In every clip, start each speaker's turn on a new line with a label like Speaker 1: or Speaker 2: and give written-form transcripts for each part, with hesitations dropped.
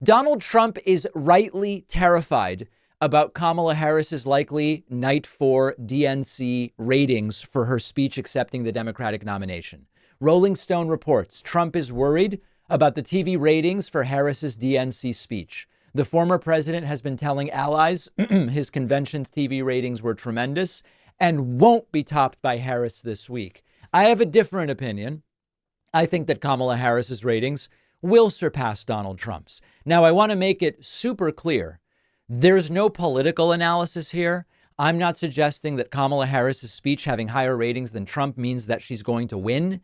Speaker 1: Donald Trump is rightly terrified about Kamala Harris's likely night 4 DNC ratings for her speech accepting the Democratic nomination. Rolling Stone reports Trump is worried about the TV ratings for Harris's DNC speech. The former president has been telling allies his convention's TV ratings were tremendous and won't be topped by Harris this week. I have a different opinion. I think that Kamala Harris's ratings will surpass Donald Trump's. Now, I want to make it super clear. There's no political analysis here. I'm not suggesting that Kamala Harris's speech having higher ratings than Trump means that she's going to win.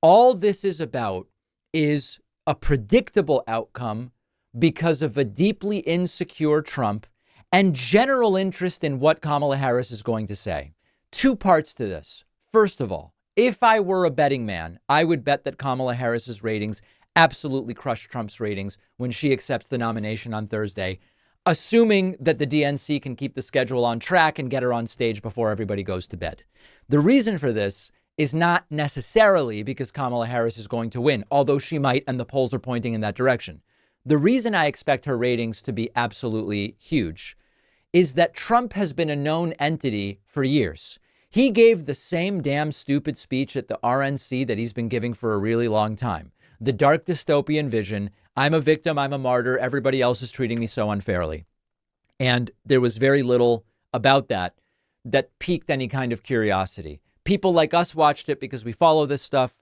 Speaker 1: All this is about is a predictable outcome because of a deeply insecure Trump and general interest in what Kamala Harris is going to say. Two parts to this. First of all, if I were a betting man, I would bet that Kamala Harris's ratings absolutely crush Trump's ratings when she accepts the nomination on Thursday, assuming that the DNC can keep the schedule on track and get her on stage before everybody goes to bed. The reason for this is not necessarily because Kamala Harris is going to win, although she might, and the polls are pointing in that direction. The reason I expect her ratings to be absolutely huge is that Trump has been a known entity for years. He gave the same damn stupid speech at the RNC that he's been giving for a really long time. The dark dystopian vision. I'm a victim. I'm a martyr. Everybody else is treating me so unfairly. And there was very little about that piqued any kind of curiosity. People like us watched it because we follow this stuff.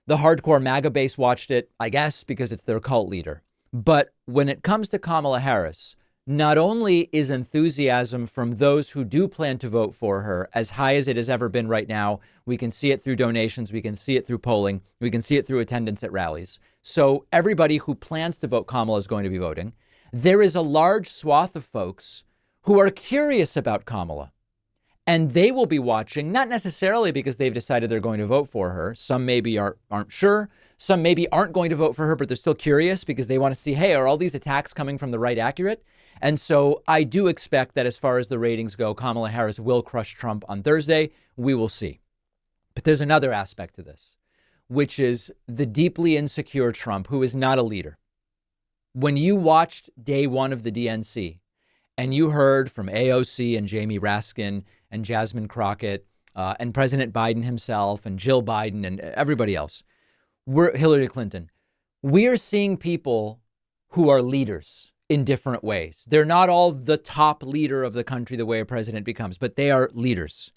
Speaker 1: The hardcore MAGA base watched it, I guess, because it's their cult leader. But when it comes to Kamala Harris, not only is enthusiasm from those who do plan to vote for her as high as it has ever been right now. We can see it through donations. We can see it through polling. We can see it through attendance at rallies. So everybody who plans to vote Kamala is going to be voting. There is a large swath of folks who are curious about Kamala. And they will be watching, not necessarily because they've decided they're going to vote for her. Some maybe aren't sure. Some maybe aren't going to vote for her, but they're still curious because they want to see, hey, are all these attacks coming from the right accurate? And so I do expect that as far as the ratings go, Kamala Harris will crush Trump on Thursday. We will see. But there's another aspect to this, which is the deeply insecure Trump, who is not a leader. When you watched day one of the DNC and you heard from AOC and Jamie Raskin and Jasmine Crockett and President Biden himself and Jill Biden and everybody else, Hillary Clinton, we are seeing people who are leaders in different ways. They're not all the top leader of the country the way a president becomes, but they are leaders.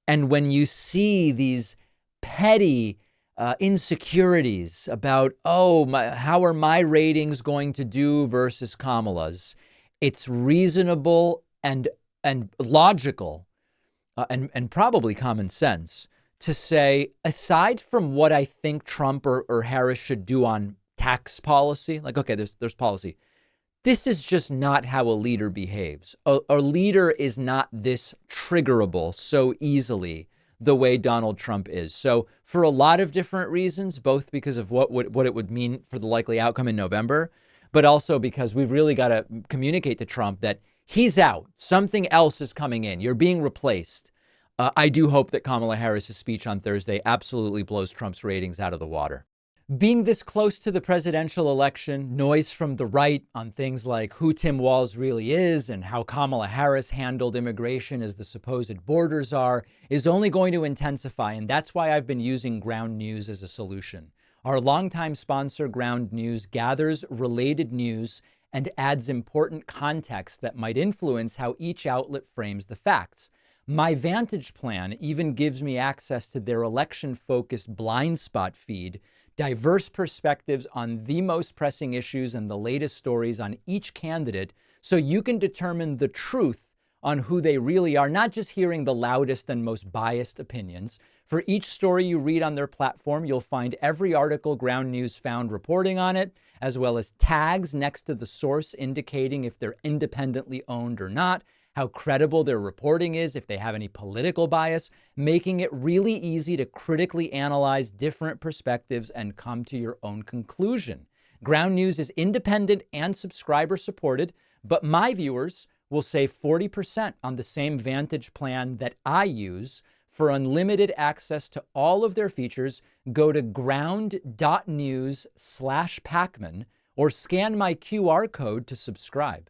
Speaker 1: And when you see these petty insecurities about, how are my ratings going to do versus Kamala's, it's reasonable and logical and probably common sense to say, aside from what I think Trump or Harris should do on tax policy, like, okay, there's policy. This is just not how a leader behaves. A leader is not this triggerable so easily the way Donald Trump is. So for a lot of different reasons, both because of what it would mean for the likely outcome in November, but also because we've really got to communicate to Trump that he's out. Something else is coming in. You're being replaced. I do hope that Kamala Harris's speech on Thursday absolutely blows Trump's ratings out of the water. Being this close to the presidential election, noise from the right on things like who Tim Walz really is and how Kamala Harris handled immigration as the supposed borders are is only going to intensify. And that's why I've been using Ground News as a solution. Our longtime sponsor, Ground News, gathers related news and adds important context that might influence how each outlet frames the facts. My Vantage plan even gives me access to their election-focused blind spot feed, diverse perspectives on the most pressing issues and the latest stories on each candidate, so you can determine the truth on who they really are, not just hearing the loudest and most biased opinions. For each story you read on their platform, you'll find every article Ground News found reporting on it, as well as tags next to the source indicating if they're independently owned or not, how credible their reporting is, if they have any political bias, making it really easy to critically analyze different perspectives and come to your own conclusion. Ground News is independent and subscriber supported, but my viewers will save 40% on the same Vantage plan that I use. For unlimited access to all of their features, go to ground.news/Pacman or scan my QR code to subscribe.